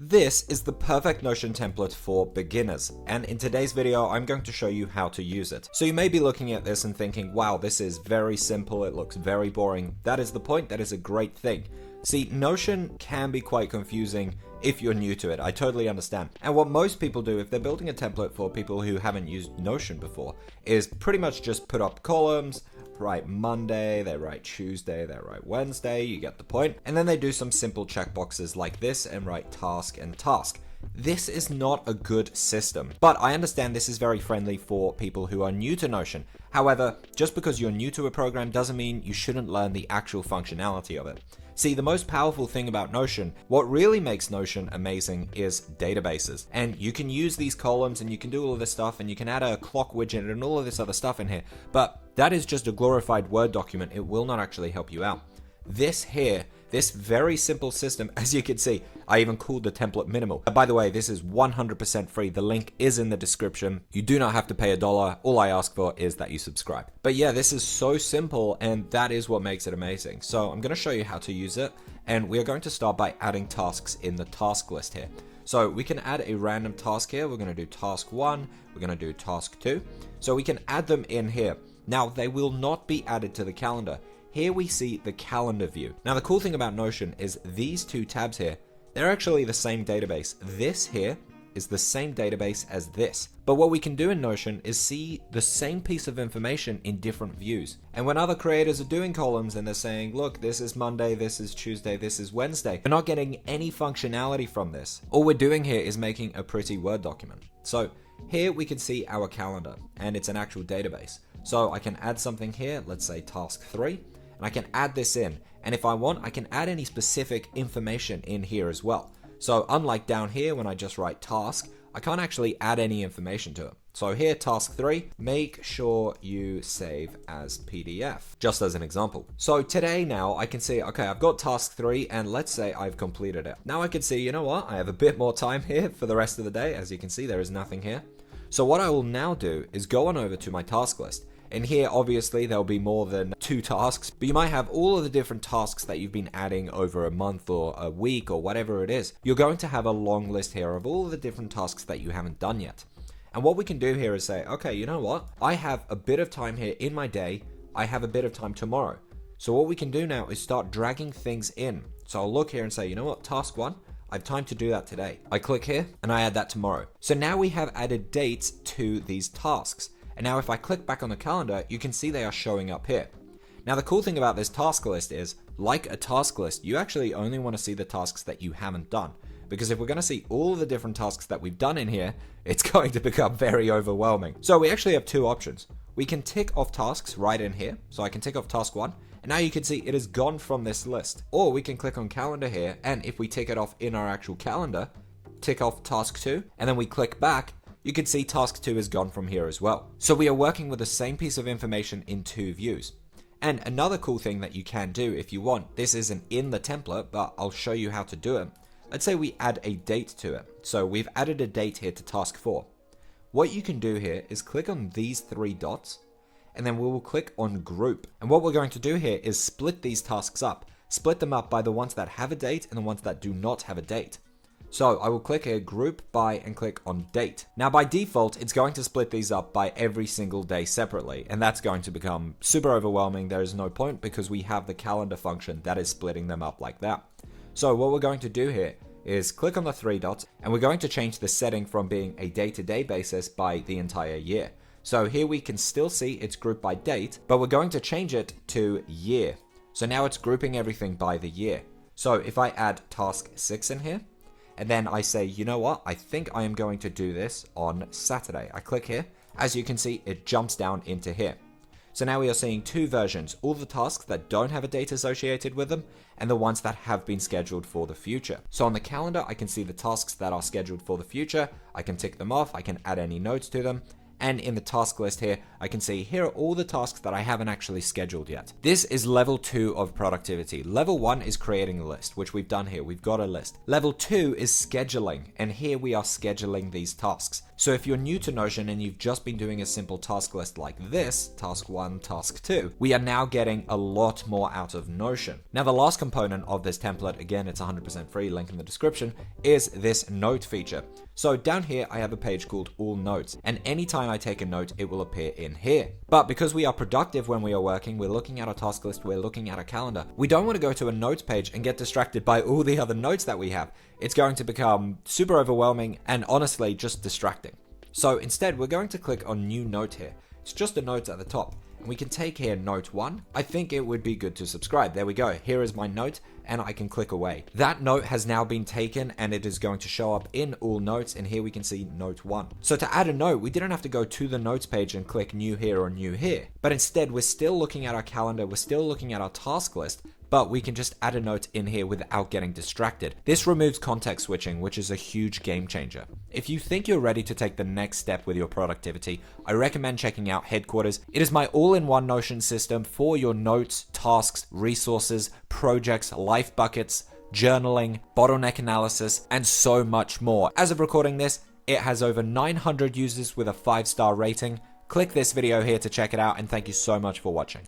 This is the perfect Notion template for beginners, and in today's video I'm going to show you how to use it. So you may be looking at this and thinking, wow, this is very simple, it looks very boring. That is the point, that is a great thing. See, Notion can be quite confusing if you're new to it, I totally understand. And what most people do if they're building a template for people who haven't used Notion before is pretty much just put up columns, write Monday, they write Tuesday, they write Wednesday, you get the point. And then they do some simple checkboxes like this and write task and task. This is not a good system, but I understand this is very friendly for people who are new to Notion. However, just because you're new to a program doesn't mean you shouldn't learn the actual functionality of it. See, the most powerful thing about Notion, what really makes Notion amazing is databases. And you can use these columns and you can do all of this stuff and you can add a clock widget and all of this other stuff in here. But that is just a glorified Word document. It will not actually help you out. This here, this very simple system, as you can see, I even called the template minimal. By the way, this is 100% free. The link is in the description. You do not have to pay $1. All I ask for is that you subscribe. But yeah, this is so simple and that is what makes it amazing. So I'm going to show you how to use it. And we are going to start by adding tasks in the task list here. So we can add a random task here. We're going to do task 1. We're going to do task 2. So we can add them in here. Now, they will not be added to the calendar. Here we see the calendar view. Now the cool thing about Notion is these two tabs here, they're actually the same database. This here is the same database as this. But what we can do in Notion is see the same piece of information in different views. And when other creators are doing columns and they're saying, look, this is Monday, this is Tuesday, this is Wednesday, we're not getting any functionality from this. All we're doing here is making a pretty Word document. So here we can see our calendar and it's an actual database. So I can add something here, let's say task 3. And I can add this in, and if I want, I can add any specific information in here as well. So unlike down here when I just write task, I can't actually add any information to it. So here, task 3, make sure you save as PDF, just as an example. So today now I can see, okay, I've got task 3 and let's say I've completed it. Now I can see, you know what, I have a bit more time here for the rest of the day. As you can see, there is nothing here. So what I will now do is go on over to my task list. And here, obviously, there'll be more than 2 tasks, but you might have all of the different tasks that you've been adding over a month or a week or whatever it is. You're going to have a long list here of all of the different tasks that you haven't done yet. And what we can do here is say, okay, you know what? I have a bit of time here in my day. I have a bit of time tomorrow. So what we can do now is start dragging things in. So I'll look here and say, you know what? Task 1. I have time to do that today. I click here and I add that tomorrow. So now we have added dates to these tasks. And now if I click back on the calendar, you can see they are showing up here. Now the cool thing about this task list is, like a task list, you actually only want to see the tasks that you haven't done. Because if we're going to see all of the different tasks that we've done in here, it's going to become very overwhelming. So we actually have 2 options. We can tick off tasks right in here. So I can tick off task 1. And now you can see it is gone from this list. Or we can click on calendar here. And if we tick it off in our actual calendar, tick off task 2. And then we click back. You can see task 2 is gone from here as well. So we are working with the same piece of information in 2 views. And another cool thing that you can do if you want, this isn't in the template, but I'll show you how to do it. Let's say we add a date to it. So we've added a date here to task 4. What you can do here is click on these 3 dots, and then we will click on group. And what we're going to do here is split these tasks up. Split them up by the ones that have a date and the ones that do not have a date. So I will click here, group by, and click on date. Now by default, it's going to split these up by every single day separately, and that's going to become super overwhelming. There is no point because we have the calendar function that is splitting them up like that. So what we're going to do here is click on the 3 dots, and we're going to change the setting from being a day-to-day basis by the entire year. So here we can still see it's grouped by date, but we're going to change it to year. So now it's grouping everything by the year. So if I add task 6 in here, and then I say, you know what, I think I am going to do this on Saturday. I click here. As you can see, it jumps down into here. So now we are seeing 2 versions, all the tasks that don't have a date associated with them, and the ones that have been scheduled for the future. So on the calendar, I can see the tasks that are scheduled for the future. I can tick them off. I can add any notes to them. and in the task list here, I can see here are all the tasks that I haven't actually scheduled yet. This is level 2 of productivity. Level 1 is creating a list, which we've done here. We've got a list. Level 2 is scheduling, and here we are scheduling these tasks. So if you're new to Notion and you've just been doing a simple task list like this, task 1, task 2, we are now getting a lot more out of Notion. Now the last component of this template, again it's 100% free, link in the description, is this note feature. So down here I have a page called All Notes, and anytime I take a note it will appear in here. But because we are productive when we are working, we're looking at our task list, we're looking at our calendar, we don't want to go to a notes page and get distracted by all the other notes that we have. It's going to become super overwhelming and honestly just distracting. So instead we're going to click on New Note here. It's just a note at the top. And we can take here note 1. I think it would be good to subscribe. There we go. Here is my note and I can click away. That note has now been taken and it is going to show up in all notes, and here we can see note 1. So to add a note, we didn't have to go to the notes page and click new here or new here. But instead we're still looking at our calendar, we're still looking at our task list, but we can just add a note in here without getting distracted. This removes context switching, which is a huge game changer. If you think you're ready to take the next step with your productivity, I recommend checking out Headquarters. It is my all-in-one Notion system for your notes, tasks, resources, projects, life buckets, journaling, bottleneck analysis, and so much more. As of recording this, it has over 900 users with a 5-star rating. Click this video here to check it out, and thank you so much for watching.